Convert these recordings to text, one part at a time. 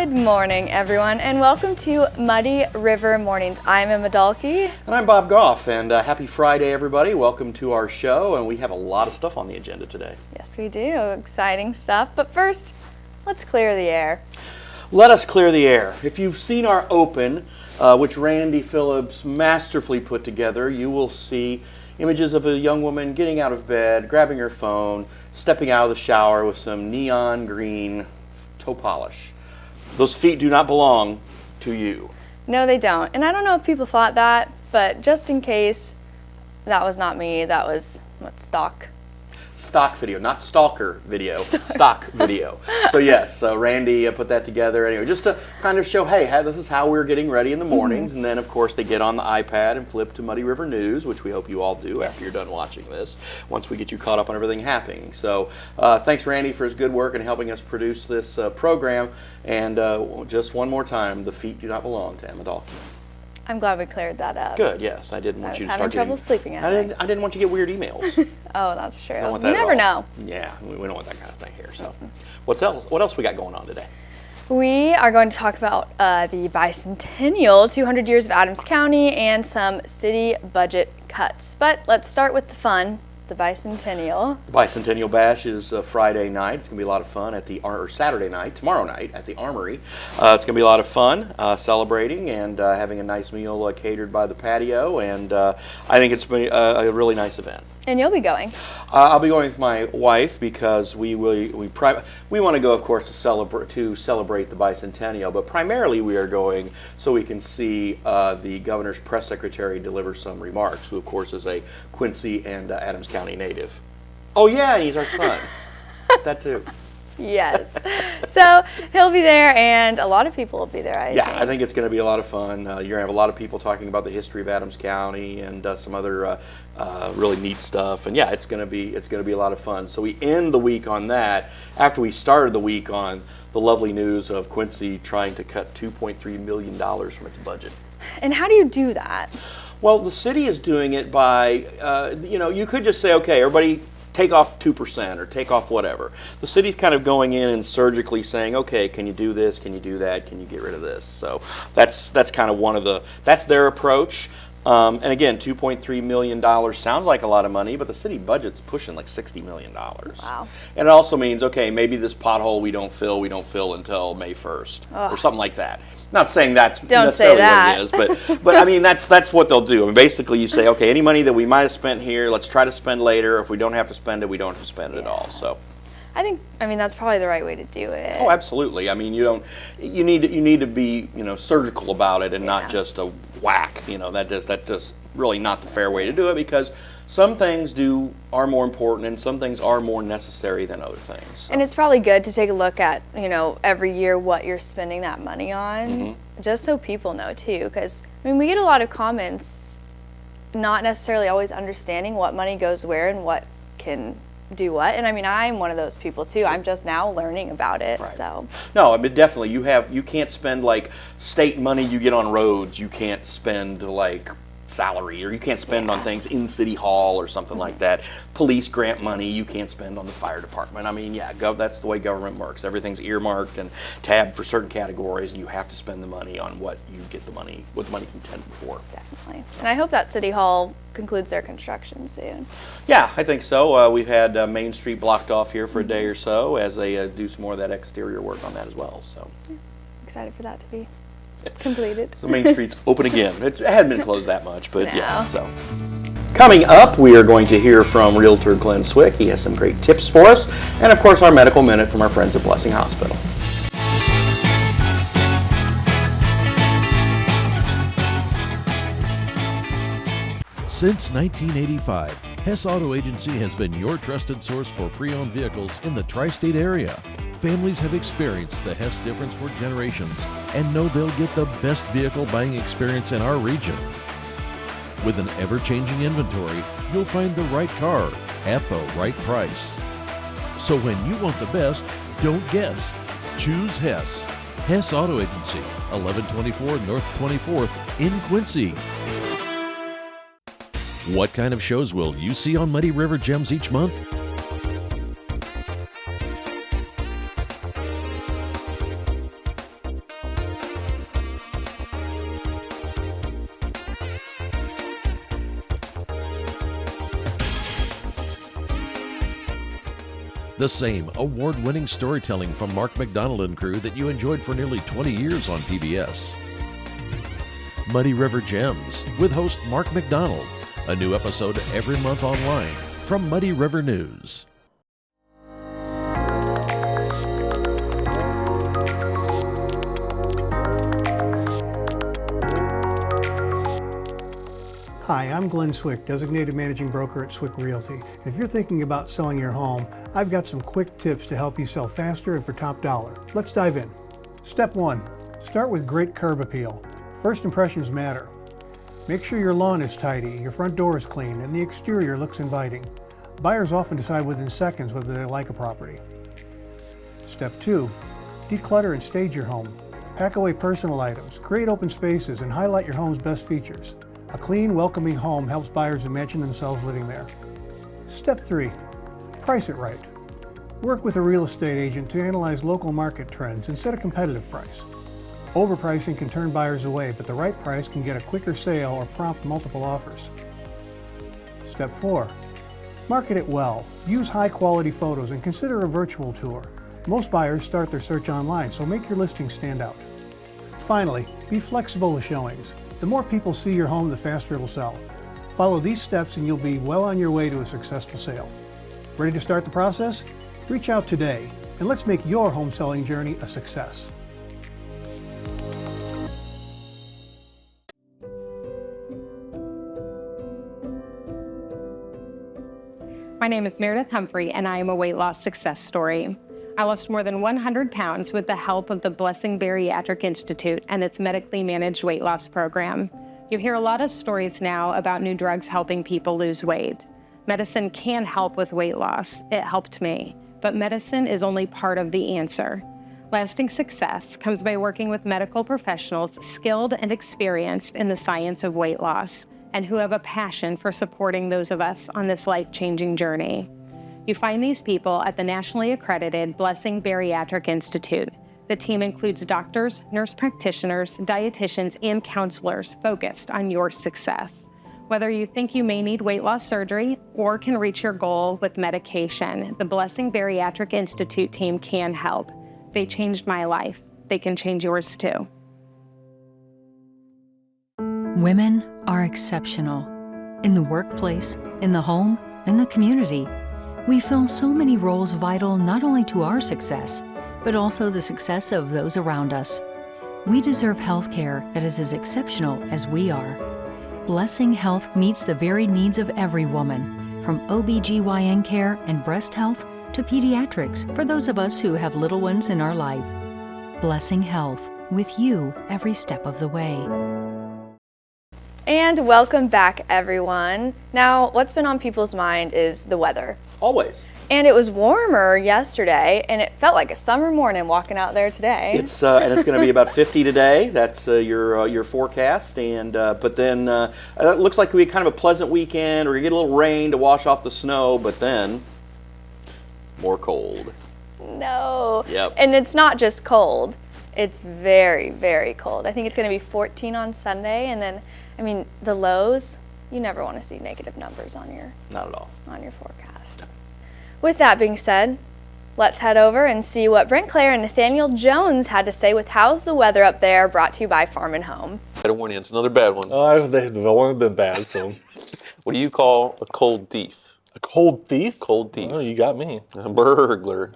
Good morning, everyone, and welcome to Muddy River Mornings. I'm Emma Dalkey. And I'm Bob Goff, and happy Friday, everybody. Welcome to our show, and we have a lot of stuff on the agenda today. Yes, we do. Exciting stuff. But first, let's clear the air. Let us clear the air. If you've seen our open, which Randy Phillips masterfully put together, you will see images of a young woman getting out of bed, grabbing her phone, stepping out of the shower with some neon green toe polish. Those feet do not belong to you. No, they don't. And I don't know if people thought that, but just in case, that was not me. That was, stock? Stock video, not stalker video, stock video. So yes, Randy put that together anyway, just to kind of show, hey, this is how we're getting ready in the mornings. And then, of course, they get on the iPad and flip to Muddy River News, which we hope you all do after you're done watching this, once we get you caught up on everything happening. So thanks, Randy, for his good work in helping us produce this program. And just one more time, the feet do not belong to Emma Dalkey. I'm glad we cleared that up. Good, yes. I didn't want you to start having trouble sleeping at night. I didn't want you to get weird emails. Oh, that's true. You never know. Yeah, we don't want that kind of thing here. So, what else we got going on today? We are going to talk about the bicentennial, 200 years of Adams County, and some city budget cuts. But let's start with the fun. The bicentennial. The bicentennial bash is Friday night. It's gonna be a lot of fun at or Saturday night, tomorrow night at the Armory. It's gonna be a lot of fun celebrating and having a nice meal catered by the patio, and I think it's been a really nice event. And you'll be going. I'll be going with my wife because we want to go, of course, to celebrate the bicentennial, but primarily we are going so we can see the governor's press secretary deliver some remarks, who of course is a Quincy and Adams County native. Oh yeah, and he's our son. That too. Yes. So he'll be there, and a lot of people will be there, I think. I think it's going to be a lot of fun. You're going to have a lot of people talking about the history of Adams County and some other really neat stuff. And yeah, it's going to be a lot of fun. So we end the week on that after we started the week on the lovely news of Quincy trying to cut $2.3 million from its budget. And how do you do that? Well, the city is doing it by, you could just say, okay, everybody take off 2% or take off whatever. The city's kind of going in and surgically saying, okay, can you do this? Can you do that? Can you get rid of this? So that's kind of that's their approach. And again, $2.3 million sounds like a lot of money, but the city budget's pushing like $60 million. Wow. And it also means, okay, maybe this pothole we don't fill until May 1st or something like that. Not saying that's necessarily what it is, but I mean, that's what they'll do. I mean, basically you say, okay, any money that we might have spent here, let's try to spend later. If we don't have to spend it, we don't have to spend it at all. So I mean, that's probably the right way to do it. Oh, absolutely. I mean, you need to be, surgical about it and not just a whack. That's just really not the fair way to do it, because some things are more important and some things are more necessary than other things. So. And it's probably good to take a look at, every year what you're spending that money on, just so people know too. Because, we get a lot of comments not necessarily always understanding what money goes where and what can do what. And I'm one of those people too. I'm just now learning about it. Right. So no, definitely you can't spend like state money you get on roads. You can't spend like salary, or you can't spend on things in City Hall or something like that. Police grant money you can't spend on the fire department. That's the way government works. Everything's earmarked and tabbed for certain categories, and you have to spend the money on what the money's intended for. Definitely. And I hope that City Hall concludes their construction soon. Yeah, I think so. We've had Main Street blocked off here for a day or so as they do some more of that exterior work on that as well. So excited for that to be completed. So Main Street's open again. It hadn't been closed that much, but So coming up, we are going to hear from Realtor Glenn Swick. He has some great tips for us, and of course our medical minute from our friends at Blessing Hospital. Since 1985, Hess Auto Agency has been your trusted source for pre-owned vehicles in the tri-state area. Families have experienced the Hess difference for generations and know they'll get the best vehicle buying experience in our region. With an ever-changing inventory, you'll find the right car at the right price. So when you want the best, don't guess. Choose Hess. Hess Auto Agency, 1124 North 24th in Quincy. What kind of shows will you see on Muddy River Gems each month? The same award-winning storytelling from Mark McDonald and crew that you enjoyed for nearly 20 years on PBS. Muddy River Gems with host Mark McDonald. A new episode every month online from Muddy River News. Hi, I'm Glenn Swick, Designated Managing Broker at Swick Realty. And if you're thinking about selling your home, I've got some quick tips to help you sell faster and for top dollar. Let's dive in. Step 1. Start with great curb appeal. First impressions matter. Make sure your lawn is tidy, your front door is clean, and the exterior looks inviting. Buyers often decide within seconds whether they like a property. Step 2. Declutter and stage your home. Pack away personal items, create open spaces, and highlight your home's best features. A clean, welcoming home helps buyers imagine themselves living there. Step 3. Price it right. Work with a real estate agent to analyze local market trends and set a competitive price. Overpricing can turn buyers away, but the right price can get a quicker sale or prompt multiple offers. Step 4. Market it well. Use high-quality photos and consider a virtual tour. Most buyers start their search online, so make your listing stand out. Finally, be flexible with showings. The more people see your home, the faster it'll sell. Follow these steps and you'll be well on your way to a successful sale. Ready to start the process? Reach out today and let's make your home selling journey a success. My name is Meredith Humphrey, and I am a weight loss success story. I lost more than 100 pounds with the help of the Blessing Bariatric Institute and its medically managed weight loss program. You hear a lot of stories now about new drugs helping people lose weight. Medicine can help with weight loss. It helped me. But medicine is only part of the answer. Lasting success comes by working with medical professionals skilled and experienced in the science of weight loss, and who have a passion for supporting those of us on this life-changing journey. You find these people at the nationally accredited Blessing Bariatric Institute. The team includes doctors, nurse practitioners, dietitians, and counselors focused on your success. Whether you think you may need weight loss surgery or can reach your goal with medication, the Blessing Bariatric Institute team can help. They changed my life. They can change yours too. Women are exceptional. In the workplace, in the home, in the community. We fill so many roles vital not only to our success, but also the success of those around us. We deserve health care that is as exceptional as we are. Blessing Health meets the varied needs of every woman, from OB/GYN care and breast health to pediatrics for those of us who have little ones in our life. Blessing Health, with you every step of the way. And welcome back, everyone. Now, what's been on people's mind is the weather. Always. And it was warmer yesterday, and it felt like a summer morning walking out there today. It's and it's going to be about 50 today. That's your forecast. And but then it looks like we had kind of a pleasant weekend. We're going to get a little rain to wash off the snow, but then more cold. No. Yep. And it's not just cold. It's very, very cold. I think it's going to be 14 on Sunday, and then, I mean, the lows, you never want to see negative numbers on your Not at all. forecast. With that being said, let's head over and see what Brent Clare and Nathaniel Jones had to say with How's the Weather Up There, brought to you by Farm and Home. Better warn you, it's another bad one. They've only been bad, so. What do you call a cold thief? A cold thief? Cold thief. Oh, you got me. A burglar.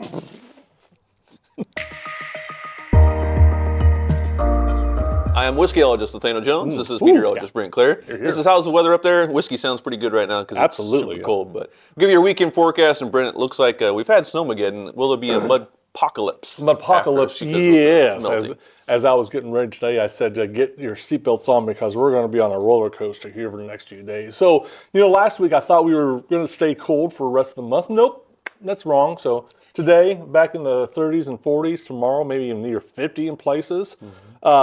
I am whiskeyologist Nathaniel Jones. This is meteorologist Brent Clare. This is How's the Weather Up There. Whiskey sounds pretty good right now because it's super cold. But I'll give you your weekend forecast, and Brent, it looks like we've had snowmageddon. Will there be a mud-pocalypse? Mud-pocalypse, yes. As I was getting ready today, I said, get your seatbelts on because we're going to be on a roller coaster here for the next few days. So, last week I thought we were going to stay cold for the rest of the month. Nope, that's wrong. So today, back in the 30s and 40s. Tomorrow, maybe even near 50 in places.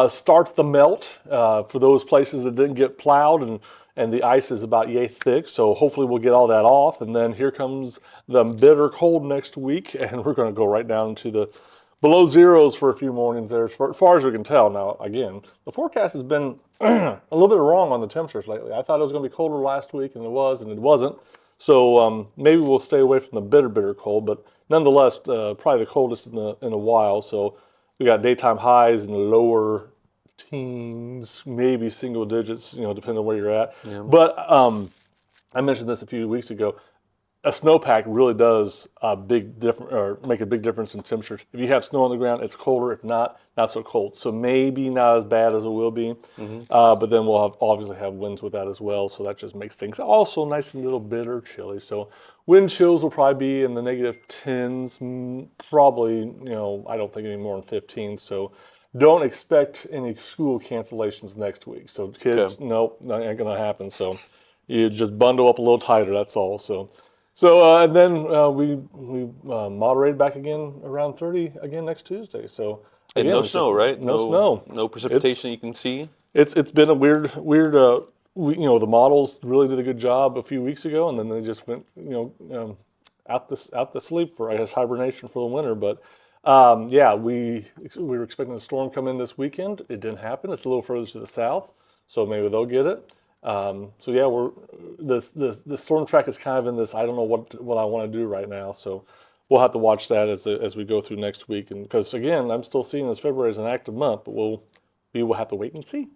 Starts the melt for those places that didn't get plowed, and the ice is about yay thick, so hopefully we'll get all that off. And then here comes the bitter cold next week, and we're going to go right down to the below zeros for a few mornings there, as far as we can tell. Now, again, the forecast has been a little bit wrong on the temperatures lately. I thought it was going to be colder last week, and it was, and it wasn't. So maybe we'll stay away from the bitter cold, but nonetheless, probably the coldest in a while. So we got daytime highs in the lower teens, maybe single digits, depending on where you're at. Yeah. But I mentioned this a few weeks ago. A snowpack really does make a big difference in temperatures. If you have snow on the ground, it's colder. If not, not so cold. So maybe not as bad as it will be. But then we'll obviously have winds with that as well. So that just makes things also nice and a little bitter chilly. So wind chills will probably be in the negative 10s, probably, I don't think any more than 15. So don't expect any school cancellations next week. So kids, nope, not going to happen. So you just bundle up a little tighter, that's all. So and then we moderated back again around 30 again next Tuesday. So and again, no snow, right? No snow, no precipitation you can see. It's been a weird. The models really did a good job a few weeks ago, and then they just went out to sleep for, I guess, hibernation for the winter. But yeah, we were expecting a storm come in this weekend. It didn't happen. It's a little further to the south, so maybe they'll get it. So yeah, the storm track is kind of in this, I don't know what I want to do right now. So we'll have to watch that as we go through next week. And because again, I'm still seeing this February as an active month, but we will have to wait and see.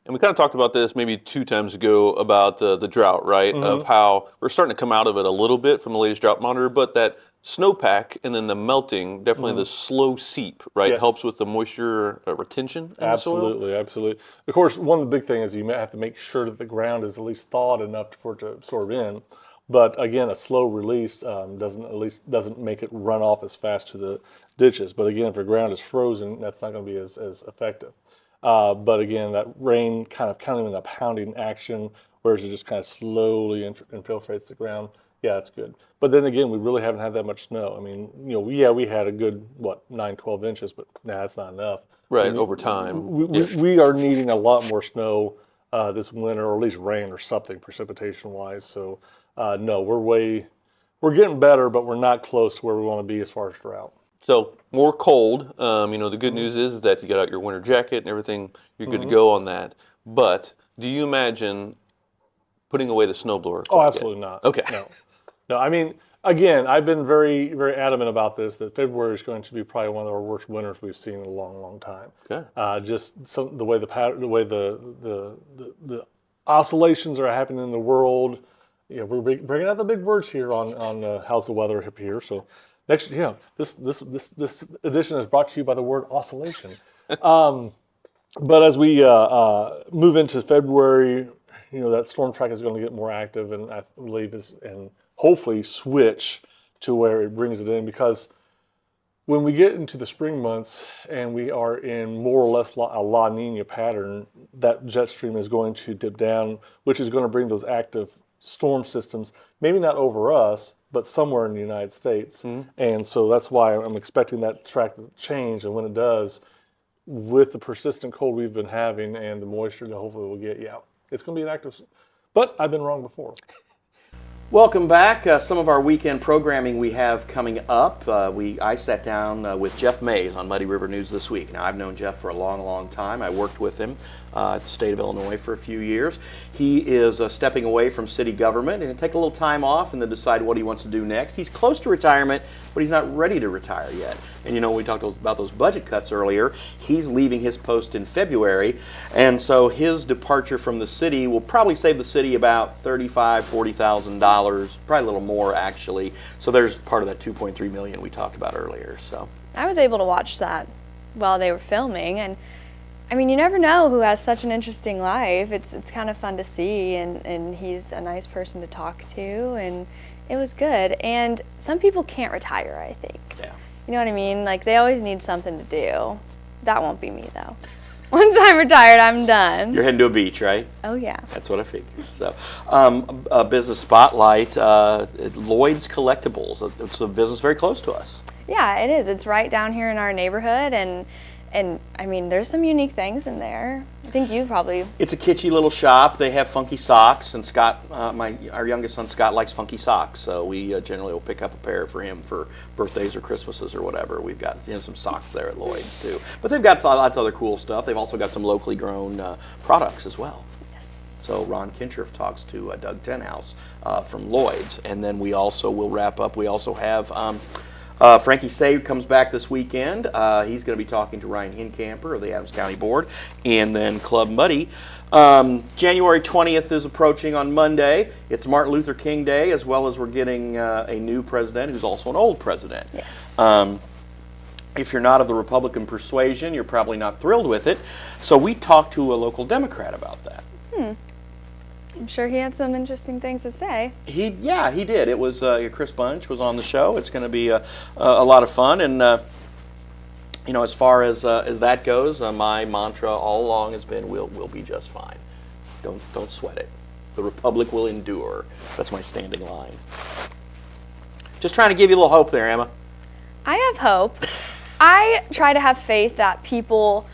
And we kind of talked about this maybe 2 times ago about the drought, right? Of how we're starting to come out of it a little bit from the latest drought monitor, but that snowpack and then the melting, definitely the slow seep, right? Yes. Helps with the moisture retention in the soil. Absolutely. Of course, one of the big things is you have to make sure that the ground is at least thawed enough for it to absorb in. But again, a slow release doesn't make it run off as fast to the ditches. But again, if the ground is frozen, that's not going to be as effective. But again, that rain kind of in a pounding action, whereas it just kind of slowly infiltrates the ground. Yeah, that's good. But then again, we really haven't had that much snow. I mean, we had a good, 9, 12 inches, but that's not enough. Right, over time. We are needing a lot more snow this winter, or at least rain or something precipitation-wise. So, no, we're getting better, but we're not close to where we want to be as far as drought. So more cold. The good news is that you got out your winter jacket and everything. You're good to go on that. But do you imagine putting away the snowblower? Oh, absolutely not. Okay. No. I mean, again, I've been very, very adamant about this. That February is going to be probably one of our worst winters we've seen in a long, long time. Okay. Just the way the oscillations are happening in the world. Yeah, we're bringing out the big words here on how's the weather up here. So. Next, this edition is brought to you by the word oscillation. But as we move into February, that storm track is going to get more active, and I believe and hopefully switch to where it brings it in, because when we get into the spring months and we are in more or less a La Nina pattern, that jet stream is going to dip down, which is going to bring those active storm systems, maybe not over us, but somewhere in the United States. And so that's why I'm expecting that track to change. And when it does, with the persistent cold we've been having and the moisture that hopefully we'll get, it's going to be an active. But I've been wrong before. Welcome back. Some of our weekend programming we have coming up. I sat down with Jeff Mays on Muddy River News this week. Now, I've known Jeff for a long, long time. I worked with him at the state of Illinois for a few years. He is stepping away from city government and take a little time off and then decide what he wants to do next. He's close to retirement, but he's not ready to retire yet. And we talked about those budget cuts earlier. He's leaving his post in February, and so his departure from the city will probably save the city about $35,000, $40,000, probably a little more actually. So there's part of that $2.3 million we talked about earlier. So I was able to watch that while they were filming, and I mean, you never know who has such an interesting life. It's kind of fun to see, and he's a nice person to talk to, and it was good. And some people can't retire, I think. Yeah. You know what I mean? Like, they always need something to do. That won't be me, though. Once I'm retired, I'm done. You're heading to a beach, right? Oh, yeah. That's what I figured. So, a business spotlight, Lloyd's Collectibles. It's a business very close to us. Yeah, it is. It's right down here in our neighborhood, and I mean, there's some unique things in there. I think you probably... It's a kitschy little shop. They have funky socks, and Scott, our youngest son, Scott, likes funky socks, so we generally will pick up a pair for him for birthdays or Christmases or whatever. We've got some socks there at Lloyd's, too. But they've got lots of other cool stuff. They've also got some locally grown products as well. Yes. So Ron Kinshirf talks to Doug Tenhouse from Lloyd's. And then we also will wrap up. We also have Frankie Say comes back this weekend. He's going to be talking to Ryan Hincamper of the Adams County Board. And then Club Muddy. January 20th is approaching on Monday. It's Martin Luther King Day, as well as we're getting a new president who's also an old president. Yes. If you're not of the Republican persuasion, you're probably not thrilled with it. So we talked to a local Democrat about that. I'm sure he had some interesting things to say. He did. It was Chris Bunch was on the show. It's going to be a lot of fun. And as far as that goes, my mantra all along has been, we'll be just fine. Don't sweat it. The Republic will endure. That's my standing line. Just trying to give you a little hope there, Emma. I have hope. I try to have faith that people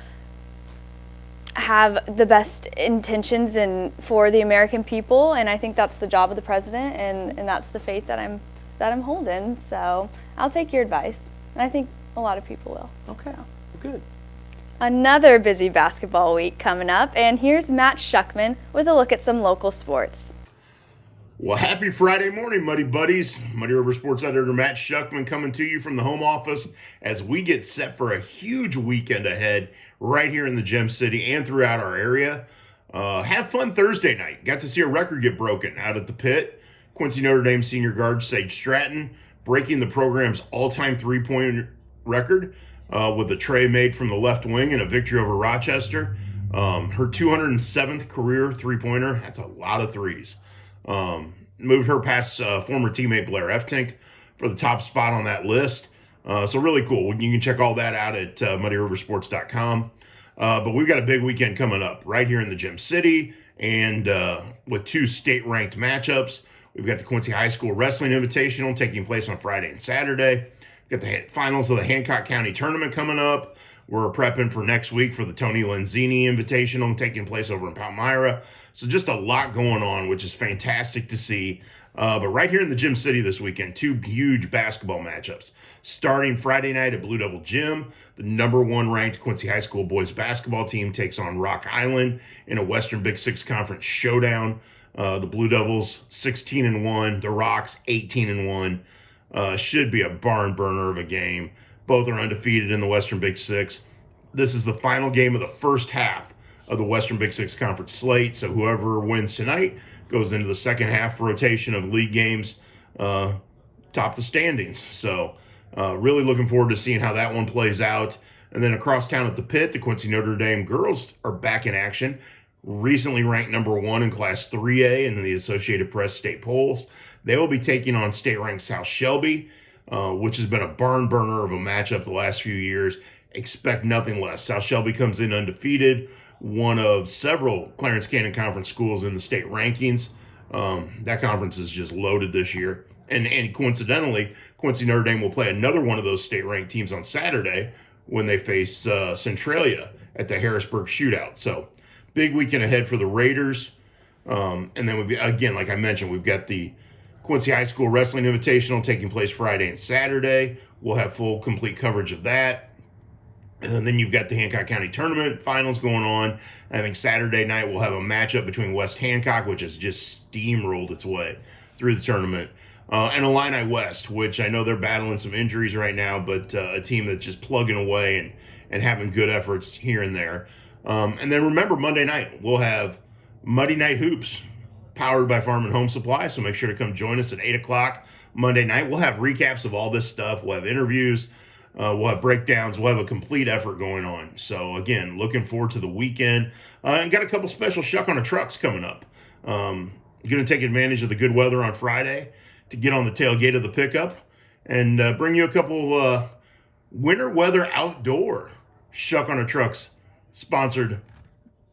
have the best intentions for the American people, and I think that's the job of the president, and that's the faith that I'm holding. So I'll take your advice, and I think a lot of people will. Okay, so. Good. Another busy basketball week coming up, and here's Matt Schuckman with a look at some local sports. Well, happy Friday morning, Muddy Buddies. Muddy River Sports Editor Matt Schuckman coming to you from the home office as we get set for a huge weekend ahead right here in the Gem City and throughout our area. Have fun Thursday night. Got to see a record get broken out at the pit. Quincy Notre Dame senior guard Sage Stratton breaking the program's all-time three-point record with a tray made from the left wing and a victory over Rochester. Her 207th career three-pointer. That's a lot of threes. Moved her past former teammate Blair Eftink for the top spot on that list. So really cool. You can check all that out at muddyriversports.com. But we've got a big weekend coming up right here in the Gem City, and with two state-ranked matchups. We've got the Quincy High School Wrestling Invitational taking place on Friday and Saturday. We've got the finals of the Hancock County Tournament coming up. We're prepping for next week for the Tony Lenzini Invitational taking place over in Palmyra. So just a lot going on, which is fantastic to see. But right here in the Gym City this weekend, two huge basketball matchups. Starting Friday night at Blue Devil Gym, the number one ranked Quincy High School boys basketball team takes on Rock Island in a Western Big Six Conference showdown. The Blue Devils 16-1, the Rocks 18-1. Should be a barn burner of a game. Both are undefeated in the Western Big Six. This is the final game of the first half of the Western Big Six Conference slate. So whoever wins tonight goes into the second half rotation of league games, top the standings. So really looking forward to seeing how that one plays out. And then across town at the pit, the Quincy Notre Dame girls are back in action. Recently ranked number one in Class 3A in the Associated Press state polls. They will be taking on state-ranked South Shelby, which has been a barn burner of a matchup the last few years. Expect nothing less. South Shelby comes in undefeated, one of several Clarence Cannon Conference schools in the state rankings. That conference is just loaded this year. And coincidentally, Quincy Notre Dame will play another one of those state-ranked teams on Saturday when they face Centralia at the Harrisburg Shootout. So big weekend ahead for the Raiders. And then, again, like I mentioned, we've got the Quincy High School Wrestling Invitational taking place Friday and Saturday. We'll have full, complete coverage of that. And then you've got the Hancock County Tournament finals going on. I think Saturday night we'll have a matchup between West Hancock, which has just steamrolled its way through the tournament, and Illini West, which I know they're battling some injuries right now, but a team that's just plugging away and having good efforts here and there. And then remember, Monday night we'll have Muddy Night Hoops, powered by Farm and Home Supply, so make sure to come join us at 8 o'clock Monday night. We'll have recaps of all this stuff. We'll have interviews. We'll have breakdowns. We'll have a complete effort going on. So, again, looking forward to the weekend. And got a couple special Shuck on a Trucks coming up. Going to take advantage of the good weather on Friday to get on the tailgate of the pickup and bring you a couple winter weather outdoor Shuck on a Trucks sponsored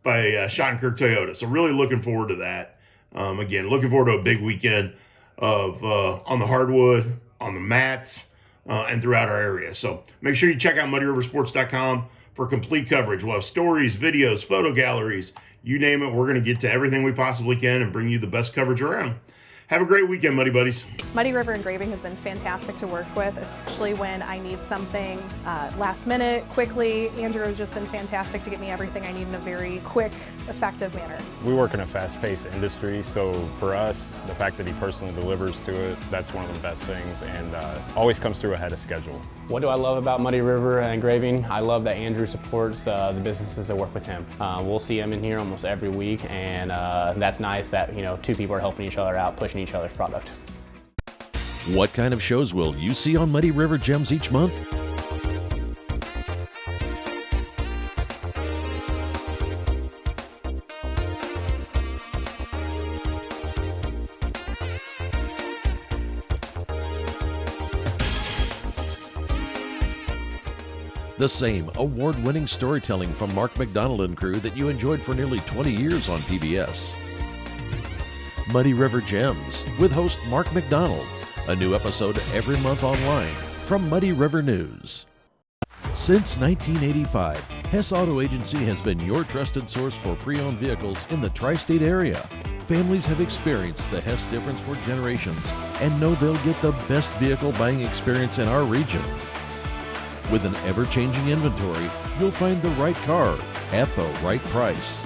by Schottenkirk Toyota. So, really looking forward to that. Again, looking forward to a big weekend of on the hardwood, on the mats, and throughout our area. So make sure you check out muddyriversports.com for complete coverage. We'll have stories, videos, photo galleries, you name it. We're going to get to everything we possibly can and bring you the best coverage around. Have a great weekend, Muddy Buddies. Muddy River Engraving has been fantastic to work with, especially when I need something last minute, quickly. Andrew has just been fantastic to get me everything I need in a very quick, effective manner. We work in a fast-paced industry, so for us, the fact that he personally delivers to it, that's one of the best things, and always comes through ahead of schedule. What do I love about Muddy River Engraving? I love that Andrew supports the businesses that work with him. We'll see him in here almost every week, and that's nice that, you know, two people are helping each other out, pushing each other's product. What kind of shows will you see on Muddy River Gems each month? The same award-winning storytelling from Mark McDonald and crew that you enjoyed for nearly 20 years on PBS. Muddy River Gems with host Mark McDonald. A new episode every month online from Muddy River News. Since 1985, Hess Auto Agency has been your trusted source for pre-owned vehicles in the tri-state area. Families have experienced the Hess difference for generations and know they'll get the best vehicle buying experience in our region. With an ever-changing inventory, you'll find the right car at the right price.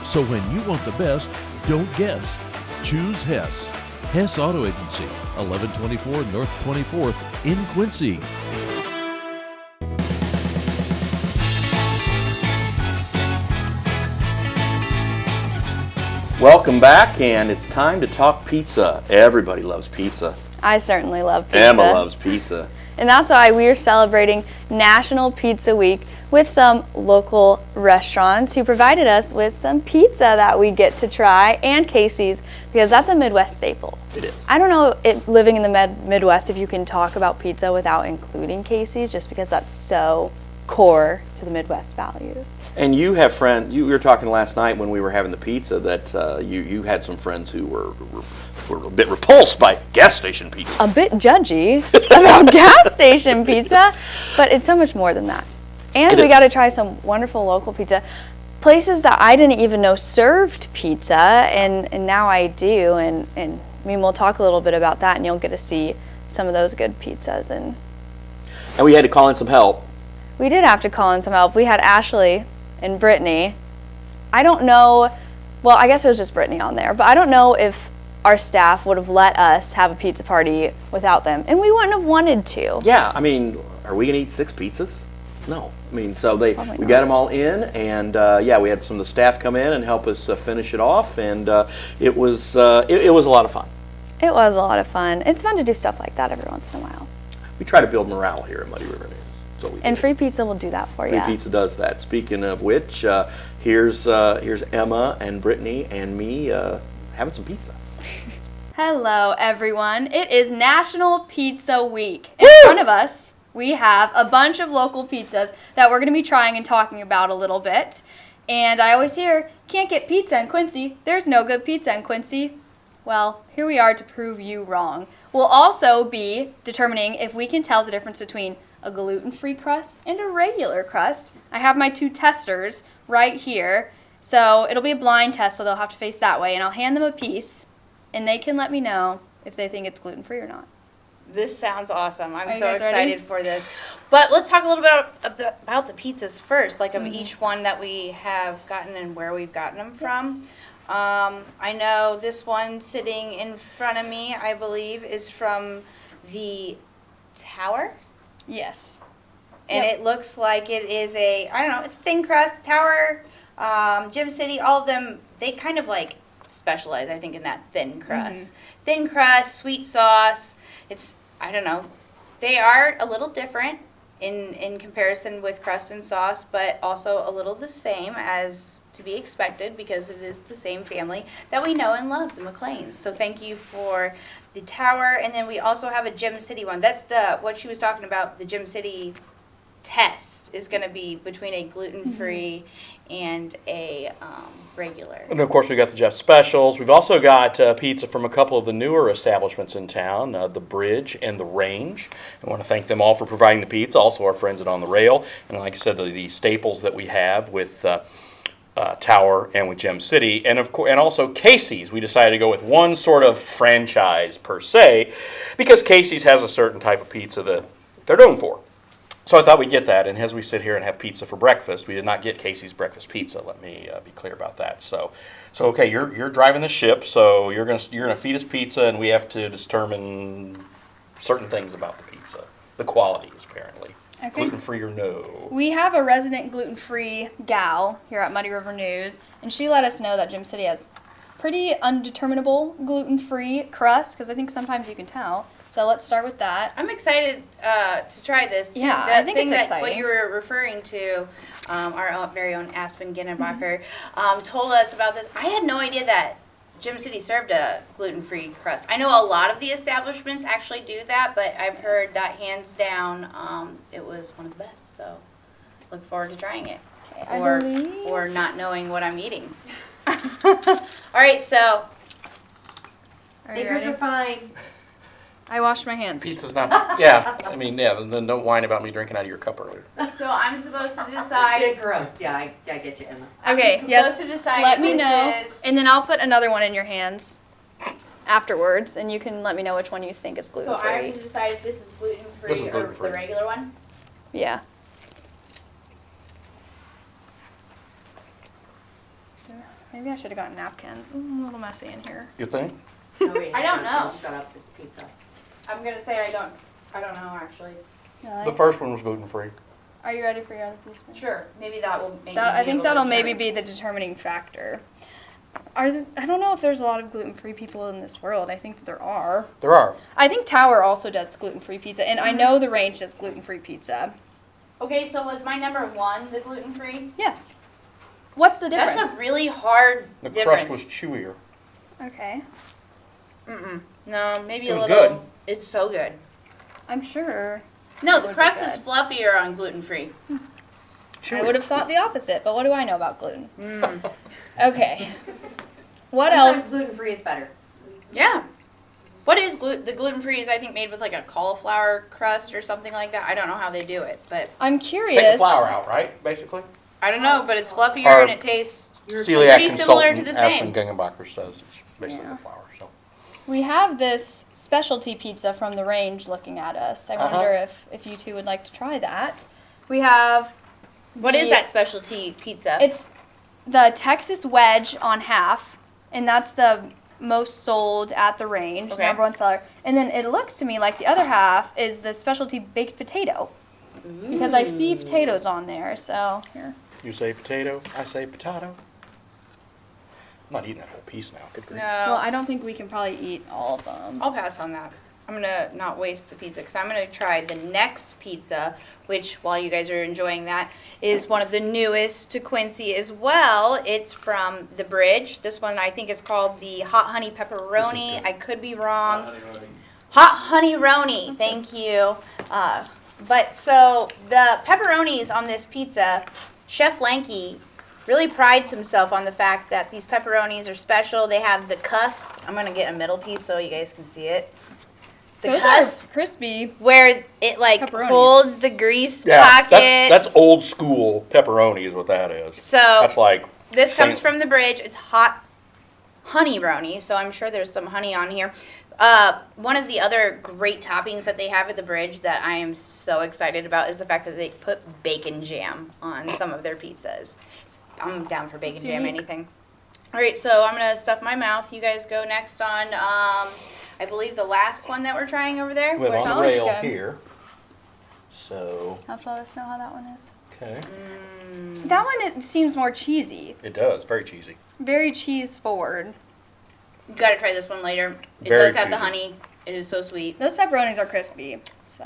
So when you want the best, don't guess. Choose Hess. Hess Auto Agency, 1124 North 24th in Quincy. Welcome back, and it's time to talk pizza. Everybody loves pizza. I certainly love pizza. Emma loves pizza. And that's why we are celebrating National Pizza Week with some local restaurants who provided us with some pizza that we get to try, and Casey's, because that's a Midwest staple. It is. I don't know, living in the Midwest, if you can talk about pizza without including Casey's, just because that's so core to the Midwest values. And you have friends, you were talking last night when we were having the pizza that you had some friends who were a bit repulsed by gas station pizza. A bit judgy about gas station pizza, but it's so much more than that. And we got to try some wonderful local pizza. Places that I didn't even know served pizza, and now I do. And I mean, we'll talk a little bit about that, and you'll get to see some of those good pizzas. And we had to call in some help. We did have to call in some help. We had Ashley and Brittany. I don't know, well, I guess it was just Brittany on there, but I don't know if our staff would have let us have a pizza party without them, and we wouldn't have wanted to. Yeah, I mean, are we gonna eat 6 pizzas? No. I mean, so we got them all in, and yeah, we had some of the staff come in and help us finish it off, and it was a lot of fun. It was a lot of fun. It's fun to do stuff like that every once in a while. We try to build morale here at Muddy River News. And free pizza will do that for you. Free pizza does that. Speaking of which, here's Emma and Brittany and me having some pizza. Hello, everyone. It is National Pizza Week. In front of us, we have a bunch of local pizzas that we're going to be trying and talking about a little bit. And I always hear, can't get pizza in Quincy. There's no good pizza in Quincy. Well, here we are to prove you wrong. We'll also be determining if we can tell the difference between a gluten-free crust and a regular crust. I have my 2 testers right here. So it'll be a blind test, so they'll have to face that way. And I'll hand them a piece, and they can let me know if they think it's gluten-free or not. This sounds awesome. I'm so excited ready for this. But let's talk a little bit about the pizzas first, like of each one that we have gotten and where we've gotten them from. Yes. I know this one sitting in front of me, I believe, is from the Tower. Yes. And it looks like it is it's thin crust, Tower, Gym City, all of them, they kind of like specialize, I think, in that thin crust. Thin crust, sweet sauce. I don't know. They are a little different in comparison with crust and sauce, but also a little the same as to be expected because it is the same family that we know and love, the McLeans. So thank you for the Tower. And then we also have a Gym City one. That's what she was talking about, the Gym City test is going to be between a gluten-free and a regular. And of course, we got the Jeff Specials. We've also got pizza from a couple of the newer establishments in town, the Bridge and the Range. I want to thank them all for providing the pizza. Also, our friends at On the Rail, and like I said, the staples that we have with Tower and with Gem City, and of course, and also Casey's. We decided to go with one sort of franchise per se, because Casey's has a certain type of pizza that they're known for. So I thought we'd get that, and as we sit here and have pizza for breakfast, we did not get Casey's breakfast pizza. Let me be clear about that. So okay, you're driving the ship, so you're gonna feed us pizza, and we have to determine certain things about the pizza, the qualities apparently. Okay. Gluten-free or no? We have a resident gluten-free gal here at Muddy River News, and she let us know that Gem City has pretty undeterminable gluten-free crust, because I think sometimes you can tell. So let's start with that. I'm excited to try this. Too. Yeah, that I think thing it's that exciting. What you were referring to, our very own Aspen Ginnenbacher, told us about this. I had no idea that Gem City served a gluten-free crust. I know a lot of the establishments actually do that, but I've heard that hands down it was one of the best. So look forward to trying it. Okay, or not knowing what I'm eating. All right, so fingers are fine. I washed my hands. Pizza's not. Yeah, I mean, yeah. Then don't whine about me drinking out of your cup earlier. so I'm supposed to decide. Bit gross. Yeah, I get you, Emma. Okay, yes. To decide Let if me this know, is- and then I'll put another one in your hands afterwards, and you can let me know which one you think is So I gluten-free. have to decide if this is gluten-free This is or gluten-free. the regular one. Yeah. Maybe I should have gotten napkins. I'm a little messy in here. You think? I don't know. Shut up, it's pizza. I'm gonna say I don't know actually. The first one was gluten-free. Are you ready for your other piece? Sure, maybe that will make. I think that'll maybe be the determining factor. I don't know if there's a lot of gluten-free people in this world. I think that there are. There are. I think Tower also does gluten-free pizza, and I know the Range does gluten-free pizza. Okay, so was my number one the gluten-free? Yes. What's the difference? That's a really hard The difference. crust was chewier. Okay. No, maybe It a was little. good. It's so good. I'm sure. No, It the would be crust is good. fluffier on gluten-free. I would have thought the opposite, but what do I know about gluten? Okay. What else? Gluten-free is better. Yeah. What is the gluten-free is I think made with like a cauliflower crust or something like that. I don't know how they do it, but I'm curious. Take the flour out, right? Basically. I don't know, but it's fluffier Our and it tastes Celiac pretty similar to consultant the Aspen same. Gingenbacher says it's basically Yeah. the flour. So. We have this specialty pizza from the Range looking at us. I wonder if you two would like to try that. We have. What is that specialty pizza? It's the Texas wedge on half, and that's the most sold at the Range, Okay. number one seller. And then it looks to me like the other half is the specialty baked potato, because I see potatoes on there. So here. You say potato, I say potato. I'm not eating that whole piece now. Good grief. Well, No, I don't think we can probably eat all of them. I'll pass on that. I'm gonna not waste the pizza because I'm gonna try the next pizza, which while you guys are enjoying that, is one of the newest to Quincy as well. It's from the Bridge. This one I think is called the Hot Honey Pepperoni. I could be wrong. Hot Honey Roni. Thank you. But so the pepperonis on this pizza, Chef Lanky really prides himself on the fact that these pepperonis are special. They have the cusp. I'm gonna get a middle piece so you guys can see it. The Those cusp are crispy. where it like Pepperonis. holds the grease Yeah, pockets. that's old school pepperoni is what that is. So That's like this comes Saint- from the Bridge. It's hot honey roni, so I'm sure there's some honey on here. One of the other great toppings that they have at the Bridge that I am so excited about is the fact that they put bacon jam on some of their pizzas. I'm down for bacon That's jam, unique. anything. All right, so I'm gonna stuff my mouth. You guys go next on, I believe the last one that we're trying over there. Well, on the That looks rail good. here. So, Have to let us know how that one is. okay. That one it seems more cheesy, It does. Very cheesy. very cheese forward. You gotta try this one later. It Very does have the cheesy. honey. It is so sweet. Those pepperonis are crispy, so.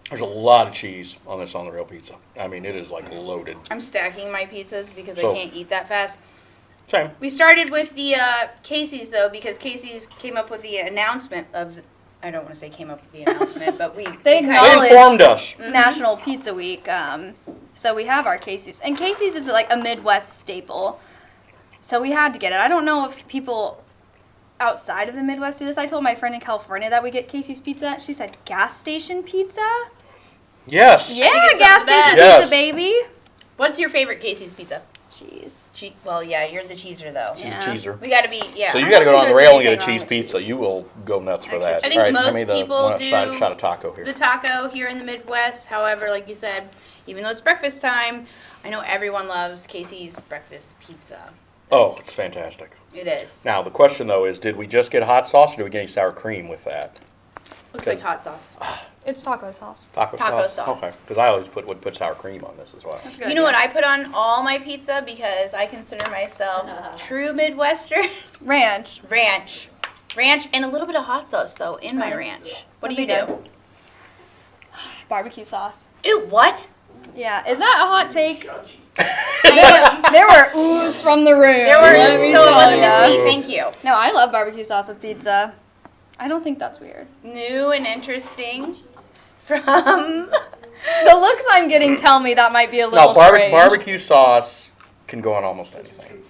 There's a lot of cheese on this on the rail pizza. I mean, it is like loaded. I'm stacking my pizzas because So- I can't eat that fast. Same. We started with the Casey's though because Casey's came up with the announcement of. I don't want to say came up with the announcement, but we. They we They acknowledge- informed us. National Pizza Week. So we have our Casey's. And Casey's is like a Midwest staple. So we had to get it. I don't know if people outside of the Midwest do this. I told my friend in California that we get Casey's pizza. She said, gas station pizza? Yes. Yeah, it's gas the best. station Yes. pizza, baby. What's your favorite Casey's pizza? cheese. Well, yeah, you're the cheeser though. She's a cheeser. We got to be, yeah. So you I got to don't go on think the there's rail and get a anything wrong cheese with pizza. cheese. You will go nuts for that. I think All right, most hand me the people one do shot of taco here. the taco here in the Midwest. However, like you said, even though it's breakfast time, I know everyone loves Casey's breakfast pizza. Oh, it's fantastic. It is. Now, the question, though, is did we just get hot sauce or did we get any sour cream with that? Looks like hot sauce. It's taco sauce. Taco sauce? sauce. Okay, because I always would put sour cream on this as well. You know what I put on all my pizza because I consider myself true Midwestern? Ranch. Ranch. Ranch and a little bit of hot sauce, though, in my ranch. What do you do? Barbecue sauce. Ew, what? Yeah, is that a hot take? there were oohs from the room. So it wasn't just me, thank you. No, I love barbecue sauce with pizza. I don't think that's weird. New and interesting from... The looks I'm getting tell me that might be a little No, strange. barbecue sauce can go on almost anything.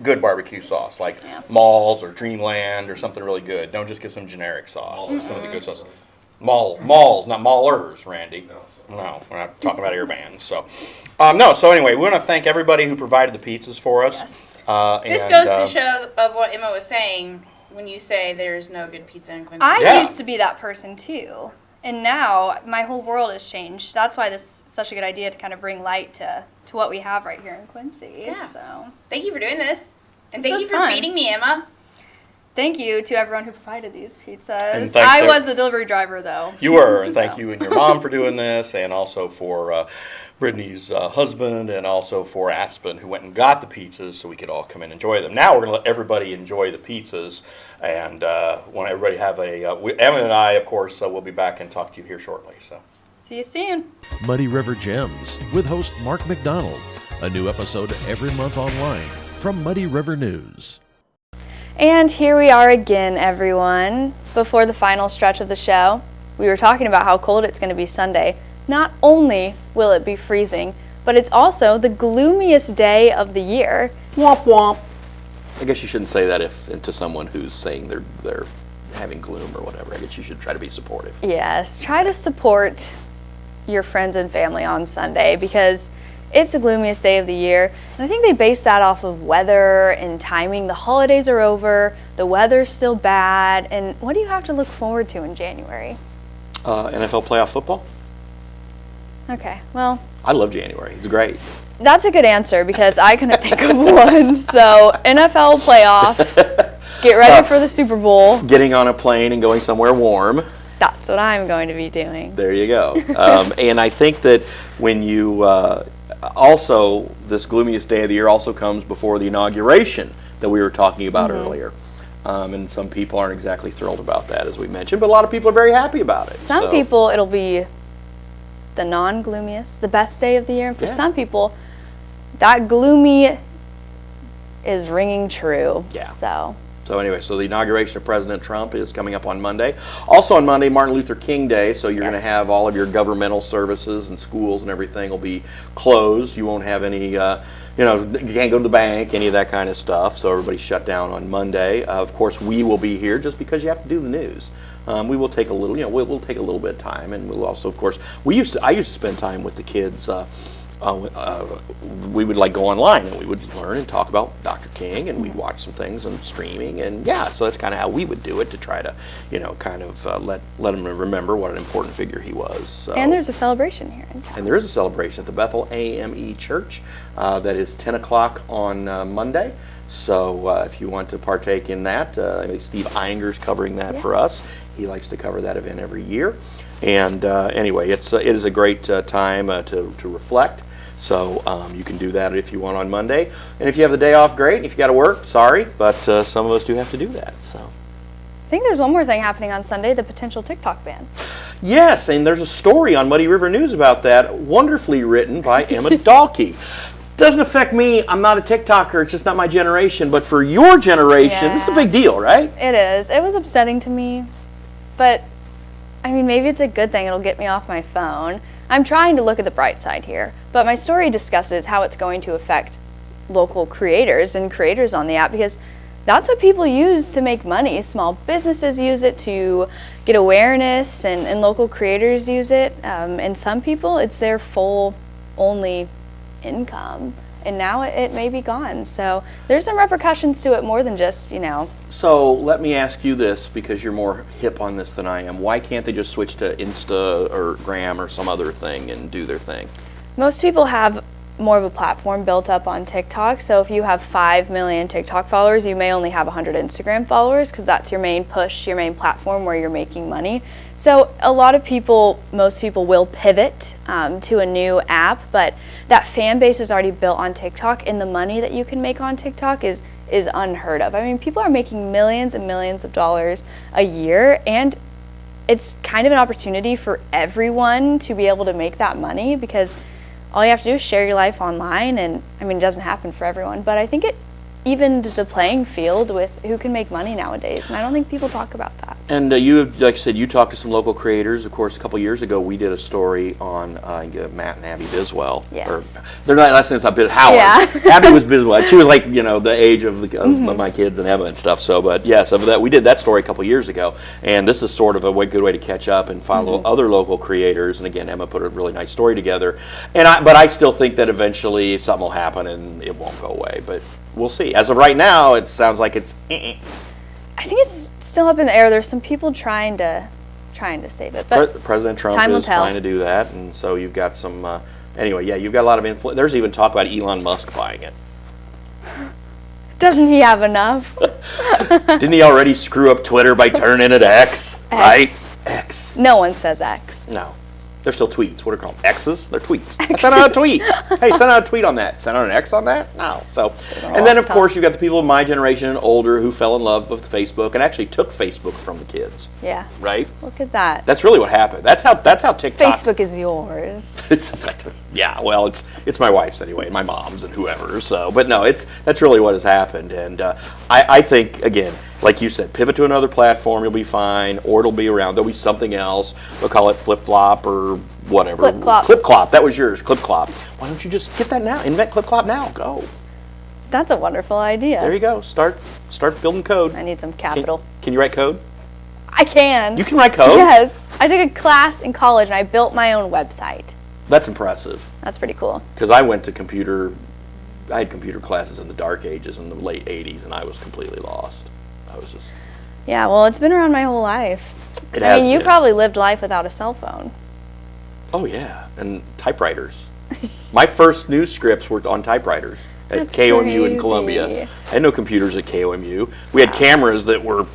Good barbecue sauce, like Mall's or Dreamland or something really good. Don't just get some generic sauce. Some of the good sauce. Mall's, not Maulers, Randy. No, we're not talking about air bands. So, so anyway, we want to thank everybody who provided the pizzas for us. Yes. This goes to show of what Emma was saying when you say there's no good pizza in Quincy. I used to be that person too. And now my whole world has changed. That's why this is such a good idea to kind of bring light to what we have right here in Quincy. Yeah. So thank you for doing this. And This thank you was for fun. feeding me, Emma. thank you to everyone who provided these And pizzas. thanks I to- was the delivery driver though. You were, and thank you and your mom for doing this, and also for Brittany's husband, and also for Aspen, who went and got the pizzas so we could all come and enjoy them. Now we're going to let everybody enjoy the pizzas, and want everybody to have Emma and I, of course, will be back and talk to you here shortly. So. See you soon. Muddy River Gems with host Mark McDonald. A new episode every month online from Muddy River News. And here we are again, everyone. Before the final stretch of the show, we were talking about how cold it's going to be Sunday. Not only will it be freezing, but it's also the gloomiest day of the year. Womp womp. I guess you shouldn't say that to someone who's saying they're having gloom or whatever. I guess you should try to be supportive. Yes, try to support your friends and family on Sunday because it's the gloomiest day of the year. And I think they base that off of weather and timing. The holidays are over, the weather's still bad, and what do you have to look forward to in January? NFL playoff football? Okay, well, I love January. It's great. that's a good answer because I couldn't think of one. So, NFL playoff, get ready for the Super Bowl. Getting on a plane and going somewhere warm. That's what I'm going to be doing. There you go. And I think that when you also, this gloomiest day of the year also comes before the inauguration that we were talking about earlier. And some people aren't exactly thrilled about that, as we mentioned, but a lot of people are very happy about it. Some people, it'll be the non-gloomiest, the best day of the year. And for some people, that gloomy is ringing true. Yeah. So anyway, so the inauguration of President Trump is coming up on Monday. Also on Monday, Martin Luther King Day, so you're going to have all of your governmental services and schools and everything will be closed. You won't have any, you can't go to the bank, any of that kind of stuff, so everybody's shut down on Monday. Of course, we will be here just because you have to do the news. We will take a little, we'll take a little bit of time, and we'll also, of course, I used to spend time with the kids. We would go online and we would learn and talk about Dr. King, and we'd watch some things on streaming, and so that's kind of how we would do it to try to, let them remember what an important figure he was. So. And there's a celebration here in town. And there is a celebration at the Bethel AME Church that is 10 o'clock on Monday. So if you want to partake in that, Steve Einger's covering that for us. He likes to cover that event every year. And anyway, it is a great time to reflect. So you can do that if you want on Monday. And if you have the day off, great. If you got to work, sorry. But some of us do have to do that. So. I think there's one more thing happening on Sunday, the potential TikTok ban. Yes, and there's a story on Muddy River News about that, wonderfully written by Emma Dahlke. Doesn't affect me. I'm not a TikToker. It's just not my generation. But for your generation, this is a big deal, right? It is. It was upsetting to me. But, maybe it's a good thing. It'll get me off my phone. I'm trying to look at the bright side here. But my story discusses how it's going to affect local creators and creators on the app because that's what people use to make money. Small businesses use it to get awareness, and local creators use it. And some people, it's their full only income. and now it may be gone. So there's some repercussions to it more than just, you know. So let me ask you this, because you're more hip on this than I am. Why can't they just switch to Insta or Gram or some other thing and do their thing? Most people have more of a platform built up on TikTok. So if you have 5 million TikTok followers, you may only have 100 Instagram followers, because that's your main push, your main platform where you're making money. So a lot of people, most people will pivot to a new app, but that fan base is already built on TikTok, and the money that you can make on TikTok is unheard of. I mean, people are making millions and millions of dollars a year, and it's kind of an opportunity for everyone to be able to make that money, because all you have to do is share your life online, and I mean, it doesn't happen for everyone, but I think it evened the playing field with who can make money nowadays, and I don't think people talk about that. And you, like I said, you talked to some local creators. Of course, a couple years ago, we did a story on Matt and Abby Biswell. Yes. Or, they're not, last name is not Howard. Yeah. Abby was Biswell. She was like, you know, the age of my kids and Emma and stuff. So, but yes, we did that story a couple years ago, and this is sort of a good way to catch up and follow other local creators. And again, Emma put a really nice story together. But I still think that eventually something will happen and it won't go away. But we'll see. As of right now, it sounds like it's. I think it's still up in the air. There's some people trying to save it, but President Trump is trying to do that, and so you've got some. Anyway, yeah, you've got a lot of influence. There's even talk about Elon Musk buying it. Doesn't he have enough? Didn't he already screw up Twitter by turning it X? Right? X. No one says X. No. They're still tweets. What are called? X's? They're tweets. Send out a tweet. Hey, send out a tweet on that. Send out an X on that? No. So, and then of course you've got the people of my generation and older who fell in love with Facebook and actually took Facebook from the kids. Yeah. Right? Look at that. That's really what happened. That's how TikTok. Facebook is yours. Yeah. Well, it's my wife's anyway, my mom's and whoever. So, but no, that's really what has happened. And I think again, like you said, pivot to another platform, you'll be fine, or it'll be around. There'll be something else. They'll call it flip-flop or whatever. Clip-clop. Clip-clop. That was yours, clip-clop. Why don't you just get that now? Invent clip-clop now. Go. That's a wonderful idea. There you go. Start building code. I need some capital. Can you write code? I can. You can write code? Yes. I took a class in college and I built my own website. That's impressive. That's pretty cool. Because I had computer classes in the dark ages in the late 80s, and I was completely lost. I was just... Yeah, well, it's been around my whole life. I mean, you probably lived life without a cell phone. Oh, yeah, and typewriters. My first news scripts were on typewriters at That's KOMU in Columbia. I had no computers at KOMU. We had cameras that were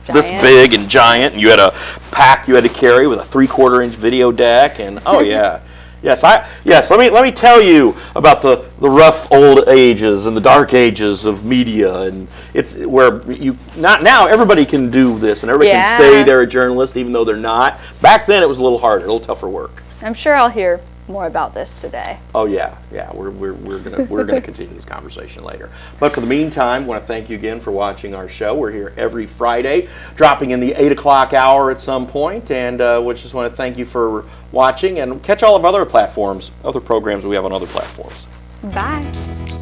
this big and giant, and you had a pack you had to carry with a 3/4-inch video deck, and oh yeah. Yes. Let me tell you about the rough old ages and the dark ages of media, and it's where now everybody can do this and everybody can say they're a journalist even though they're not. Back then it was a little harder, a little tougher work. I'm sure I'll hear more about this today. Oh yeah. We're gonna continue this conversation later. But for the meantime, I want to thank you again for watching our show. We're here every Friday, dropping in the 8 o'clock hour at some point, and we just want to thank you for watching and catch all of other programs we have on other platforms. Bye.